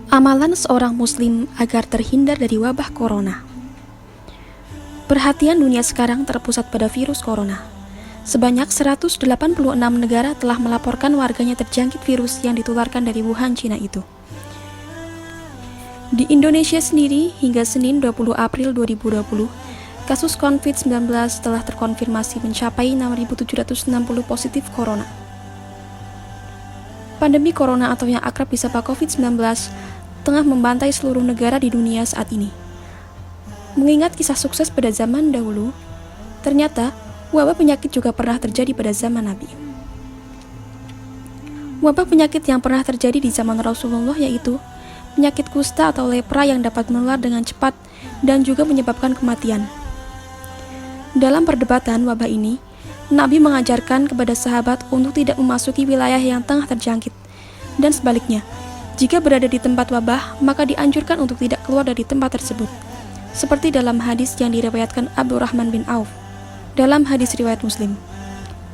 Amalan seorang muslim agar terhindar dari wabah corona. Perhatian dunia sekarang terpusat pada virus corona. Sebanyak 186 negara telah melaporkan warganya terjangkit virus yang ditularkan dari Wuhan, Cina itu. Di Indonesia sendiri, hingga Senin 20 April 2020, kasus COVID-19 telah terkonfirmasi mencapai 6.760 positif corona. Pandemi corona atau yang akrab disapa COVID-19 tengah membantai seluruh negara di dunia saat ini. Mengingat kisah sukses pada zaman dahulu, ternyata wabah penyakit juga pernah terjadi pada zaman Nabi. Wabah penyakit yang pernah terjadi di zaman Rasulullah yaitu penyakit kusta atau lepra yang dapat menular dengan cepat dan juga menyebabkan kematian. Dalam perdebatan wabah ini, Nabi mengajarkan kepada sahabat untuk tidak memasuki wilayah yang tengah terjangkit, dan sebaliknya, jika berada di tempat wabah, maka dianjurkan untuk tidak keluar dari tempat tersebut. Seperti dalam hadis yang diriwayatkan Abdurrahman bin Auf, dalam hadis riwayat Muslim.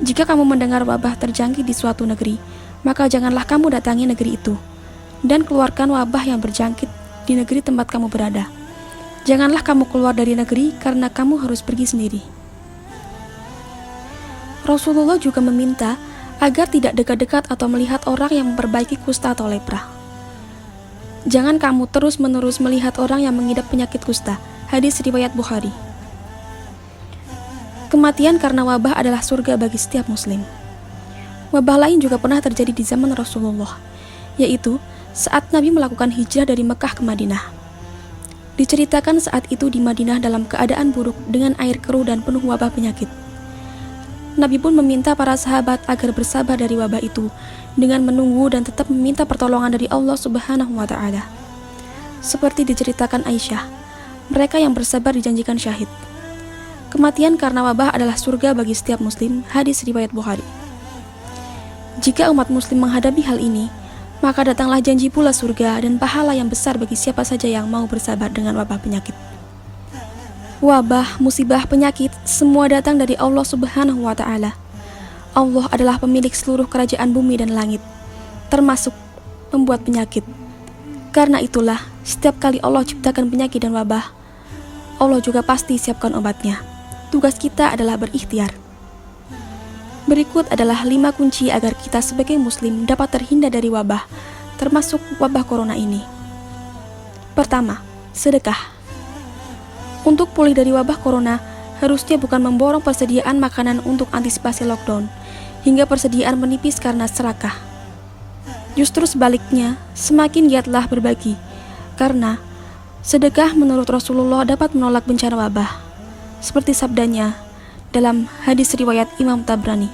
Jika kamu mendengar wabah terjangkit di suatu negeri, maka janganlah kamu datangi negeri itu, dan keluarkan wabah yang berjangkit di negeri tempat kamu berada. Janganlah kamu keluar dari negeri karena kamu harus pergi sendiri. Rasulullah juga meminta agar tidak dekat-dekat atau melihat orang yang memperbaiki kusta atau lepra. Jangan kamu terus-menerus melihat orang yang mengidap penyakit kusta. Hadis riwayat Bukhari. Kematian karena wabah adalah surga bagi setiap muslim. Wabah lain juga pernah terjadi di zaman Rasulullah, yaitu saat Nabi melakukan hijrah dari Mekah ke Madinah. Diceritakan saat itu di Madinah dalam keadaan buruk dengan air keruh dan penuh wabah penyakit. Nabi pun meminta para sahabat agar bersabar dari wabah itu dengan menunggu dan tetap meminta pertolongan dari Allah Subhanahu wa Ta'ala. Seperti diceritakan Aisyah, mereka yang bersabar dijanjikan syahid. Kematian karena wabah adalah surga bagi setiap muslim. Hadis riwayat Bukhari. Jika umat muslim menghadapi hal ini, maka datanglah janji pula surga dan pahala yang besar bagi siapa saja yang mau bersabar dengan wabah penyakit. Wabah, musibah, penyakit, semua datang dari Allah Subhanahu wa Ta'ala. Allah adalah pemilik seluruh kerajaan bumi dan langit, termasuk membuat penyakit. Karena itulah, setiap kali Allah ciptakan penyakit dan wabah, Allah juga pasti siapkan obatnya. Tugas kita adalah berikhtiar. Berikut adalah 5 kunci agar kita sebagai muslim dapat terhindar dari wabah, termasuk wabah corona ini. Pertama, sedekah. Untuk pulih dari wabah corona, harusnya bukan memborong persediaan makanan untuk antisipasi lockdown, hingga persediaan menipis karena serakah. Justru sebaliknya, semakin giatlah berbagi, karena sedekah menurut Rasulullah dapat menolak bencana wabah. Seperti sabdanya dalam hadis riwayat Imam Tabrani,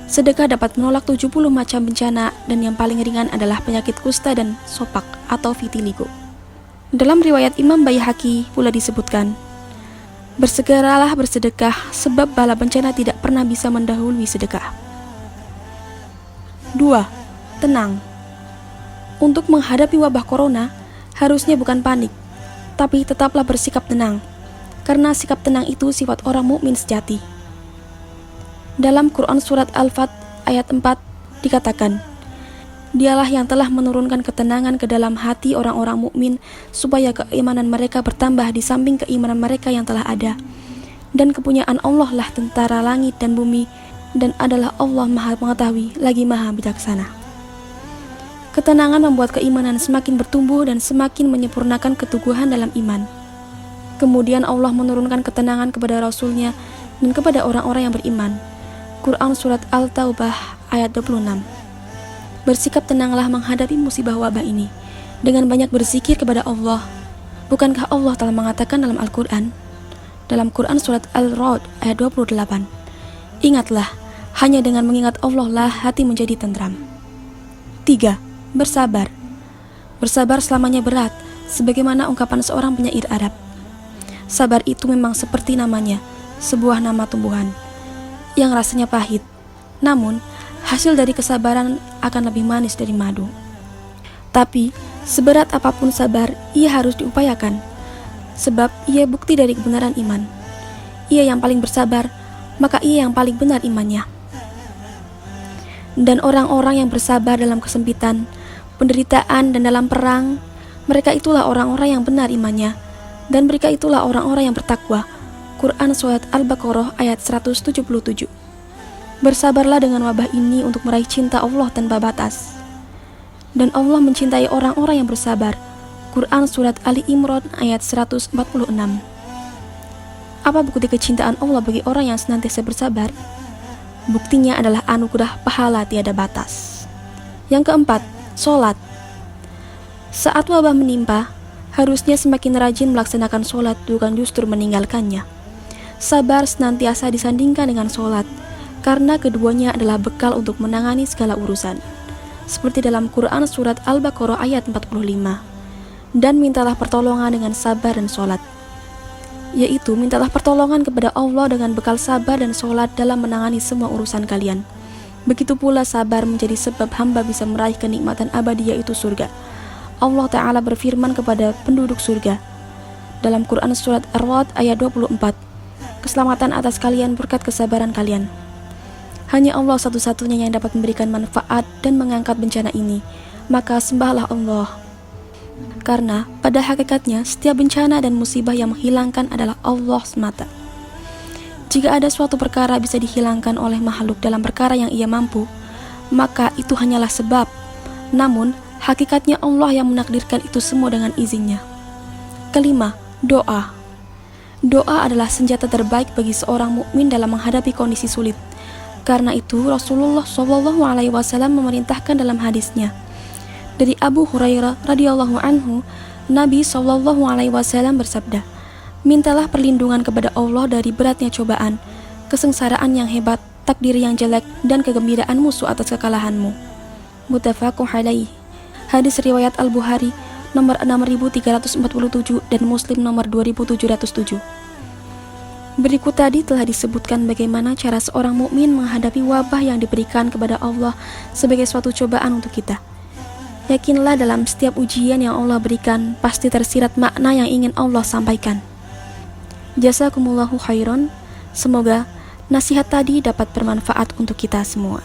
sedekah dapat menolak 70 macam bencana dan yang paling ringan adalah penyakit kusta dan sopak atau vitiligo. Dalam riwayat Imam Baihaqi pula disebutkan, bersegeralah bersedekah sebab bala bencana tidak pernah bisa mendahului sedekah. 2. Tenang. Untuk menghadapi wabah corona, harusnya bukan panik, tapi tetaplah bersikap tenang, karena sikap tenang itu sifat orang mukmin sejati. Dalam Quran Surat Al-Fat ayat 4 dikatakan, Dialah yang telah menurunkan ketenangan ke dalam hati orang-orang mukmin supaya keimanan mereka bertambah di samping keimanan mereka yang telah ada. Dan kepunyaan Allah lah tentara langit dan bumi, dan adalah Allah Maha Mengetahui lagi Maha Bijaksana. Ketenangan membuat keimanan semakin bertumbuh dan semakin menyempurnakan keteguhan dalam iman. Kemudian Allah menurunkan ketenangan kepada Rasul-Nya dan kepada orang-orang yang beriman. Quran Surat Al-Taubah ayat 26. Bersikap tenanglah menghadapi musibah wabah ini dengan banyak berzikir kepada Allah. Bukankah Allah telah mengatakan dalam Al-Quran, dalam Quran Surat Al-Ra'd ayat 28, Ingatlah, hanya dengan mengingat Allah lah hati menjadi tentram. 3. Bersabar. Bersabar selamanya berat, sebagaimana ungkapan seorang penyair Arab. Sabar itu memang seperti namanya, sebuah nama tumbuhan yang rasanya pahit. Namun, hasil dari kesabaran akan lebih manis dari madu. Tapi, seberat apapun sabar, ia harus diupayakan. Sebab ia bukti dari kebenaran iman. Ia yang paling bersabar, maka ia yang paling benar imannya. Dan orang-orang yang bersabar dalam kesempitan, penderitaan, dan dalam perang, mereka itulah orang-orang yang benar imannya, dan mereka itulah orang-orang yang bertakwa. Quran Surat Al-Baqarah ayat 177. Bersabarlah dengan wabah ini untuk meraih cinta Allah tanpa batas. Dan Allah mencintai orang-orang yang bersabar. Quran Surat Ali Imran ayat 146. Apa bukti kecintaan Allah bagi orang yang senantiasa bersabar? Buktinya adalah anugerah pahala tiada batas. Yang keempat, sholat. Saat wabah menimpa, harusnya semakin rajin melaksanakan sholat, bukan justru meninggalkannya. Sabar senantiasa disandingkan dengan sholat, karena keduanya adalah bekal untuk menangani segala urusan. Seperti dalam Quran Surat Al-Baqarah ayat 45. Dan mintalah pertolongan dengan sabar dan sholat. Yaitu mintalah pertolongan kepada Allah dengan bekal sabar dan sholat dalam menangani semua urusan kalian. Begitu pula sabar menjadi sebab hamba bisa meraih kenikmatan abadi, yaitu surga. Allah Ta'ala berfirman kepada penduduk surga dalam Quran Surat Ar-Ra'd ayat 24, keselamatan atas kalian berkat kesabaran kalian. Hanya Allah satu-satunya yang dapat memberikan manfaat dan mengangkat bencana ini, maka sembahlah Allah. Karena pada hakikatnya setiap bencana dan musibah yang menghilangkan adalah Allah semata. Jika ada suatu perkara bisa dihilangkan oleh makhluk dalam perkara yang ia mampu, maka itu hanyalah sebab. Namun, hakikatnya Allah yang menakdirkan itu semua dengan izinnya. Kelima, doa. Doa adalah senjata terbaik bagi seorang mukmin dalam menghadapi kondisi sulit. Karena itu Rasulullah SAW memerintahkan dalam hadisnya dari Abu Hurairah radhiyallahu anhu, Nabi SAW bersabda, mintalah perlindungan kepada Allah dari beratnya cobaan, kesengsaraan yang hebat, takdir yang jelek, dan kegembiraan musuh atas kekalahanmu. Muttafaqun alaih. Hadis riwayat Al-Bukhari nomor 6347 dan Muslim nomor 2707. Berikut tadi telah disebutkan bagaimana cara seorang mukmin menghadapi wabah yang diberikan kepada Allah sebagai suatu cobaan untuk kita. Yakinlah dalam setiap ujian yang Allah berikan pasti tersirat makna yang ingin Allah sampaikan. Jazakumullahu khairan. Semoga nasihat tadi dapat bermanfaat untuk kita semua.